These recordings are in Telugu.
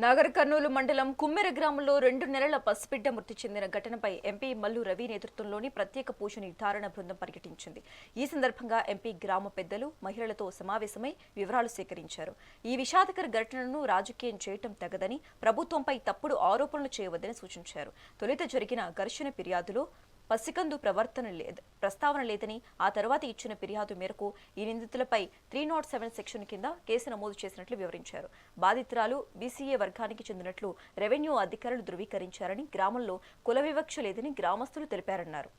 నాగర్ కర్నూలు మండలం కుమ్మెర గ్రామంలో 2 నెలల పసిబిడ్డ మృతి చెందిన ఘటనపై ఎంపీ మల్లు రవి నేతృత్వంలోని ప్రత్యేక పూజ నిర్ధారణ బృందం పర్యటించింది. ఈ సందర్భంగా ఎంపీ గ్రామ పెద్దలు మహిళలతో సమావేశమై వివరాలు సేకరించారు. ఈ విషాదకర ఘటనను రాజకీయం చేయటం తగదని, ప్రభుత్వంపై తప్పుడు ఆరోపణలు చేయవద్దని సూచించారు. తొలుత జరిగిన ఘర్షణ ఫిర్యాదులో పసికందు ప్రస్తావన లేదని, ఆ తర్వాత ఇచ్చిన ఫిర్యాదు మేరకు ఈ నిందితులపై 307 సెక్షన్ కింద కేసు నమోదు చేసినట్లు వివరించారు. బాధితురాలు బీసీఏ వర్గానికి చెందినట్లు రెవెన్యూ అధికారులు ధృవీకరించారని, గ్రామంలో కుల వివక్ష లేదని గ్రామస్తులు తెలిపారన్నారు.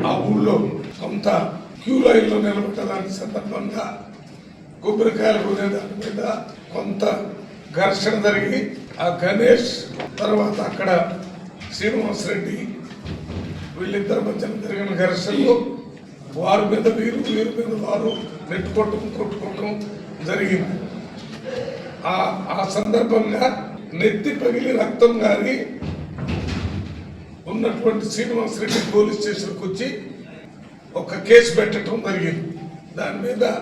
ఆ ఊళ్ళో కొంత క్యూ లైన్లో నిలబెట్టడానికి సందర్భంగా కొబ్బరికాయలు కొనే దాని మీద కొంత ఘర్షణ జరిగి ఆ గణేష్ తర్వాత అక్కడ శ్రీనివాస్ రెడ్డి వీళ్ళిద్దరి మధ్యన జరిగిన ఘర్షణలో వారి మీద వీరు మీద వారు కొట్టుకోవటం జరిగింది. ఆ సందర్భంగా నెత్తి పగిలి రక్తం గారి ఉన్నటువంటి శ్రీనివాస్ రెడ్డి పోలీస్ స్టేషన్కి వచ్చి ఒక కేసు పెట్టడం జరిగింది. దాని మీద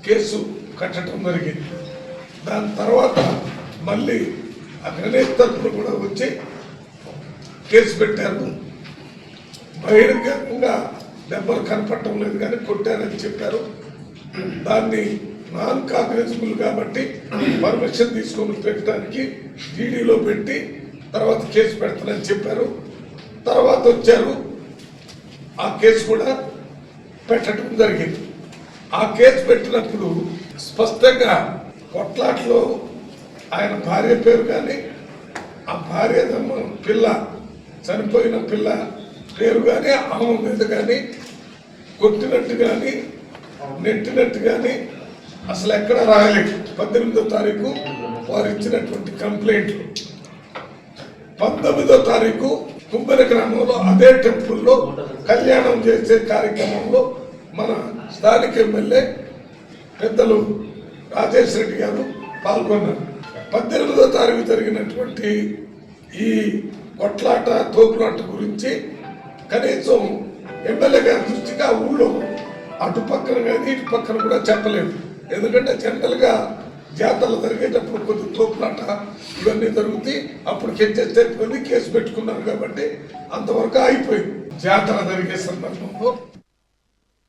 కేసు కట్టడం జరిగింది. దాని తర్వాత మళ్ళీ ఆ గణేష్ తరఫున కూడా వచ్చి కేసు పెట్టారు. బహిరంగంగా దెబ్బలు కనపడటం లేదు కానీ కొట్టారని చెప్పారు. దాన్ని నాన్ కాగ్నిజబుల్ కాబట్టి పర్మిషన్ తీసుకొని పెట్టడానికి జీడీలో పెట్టి తర్వాత కేసు పెడతానని చెప్పారు. తర్వాత వచ్చారు, ఆ కేసు కూడా పెట్టడం జరిగింది. ఆ కేసు పెట్టినప్పుడు స్పష్టంగా కొట్లాట్లో ఆయన భార్య పేరు కానీ ఆ భార్య పిల్ల చనిపోయిన పిల్ల పేరు కానీ ఆమె మీద కానీ కొట్టినట్టు కానీ నెట్టినట్టు కానీ అసలు ఎక్కడ రాయలేదు. 18వ తారీఖు వారు ఇచ్చినటువంటి కంప్లైంట్లు 19వ తారీఖు కుమ్మెర గ్రామంలో అదే టెంపుల్లో కళ్యాణం చేసే కార్యక్రమంలో మన స్థానిక ఎమ్మెల్యే పెద్దలు రాజేష్ రెడ్డి గారు పాల్గొన్నారు. 18వ తారీఖు జరిగినటువంటి ఈ కొట్లాట తోపులాట గురించి కనీసం ఎమ్మెల్యే గారి దృష్టిగా ఊళ్ళో అటు పక్కన కానీ ఇటు పక్కన కూడా చెప్పలేదు. ఎందుకంటే జనరల్గా జాతరలు జరిగేటప్పుడు కొద్ది తోపులాట ఇవన్నీ జరుగుతాయి. అప్పుడు కేసు పెట్టుకున్నారు కాబట్టి అంతవరకు అయిపోయింది. జాతర జరిగే సందర్భంలో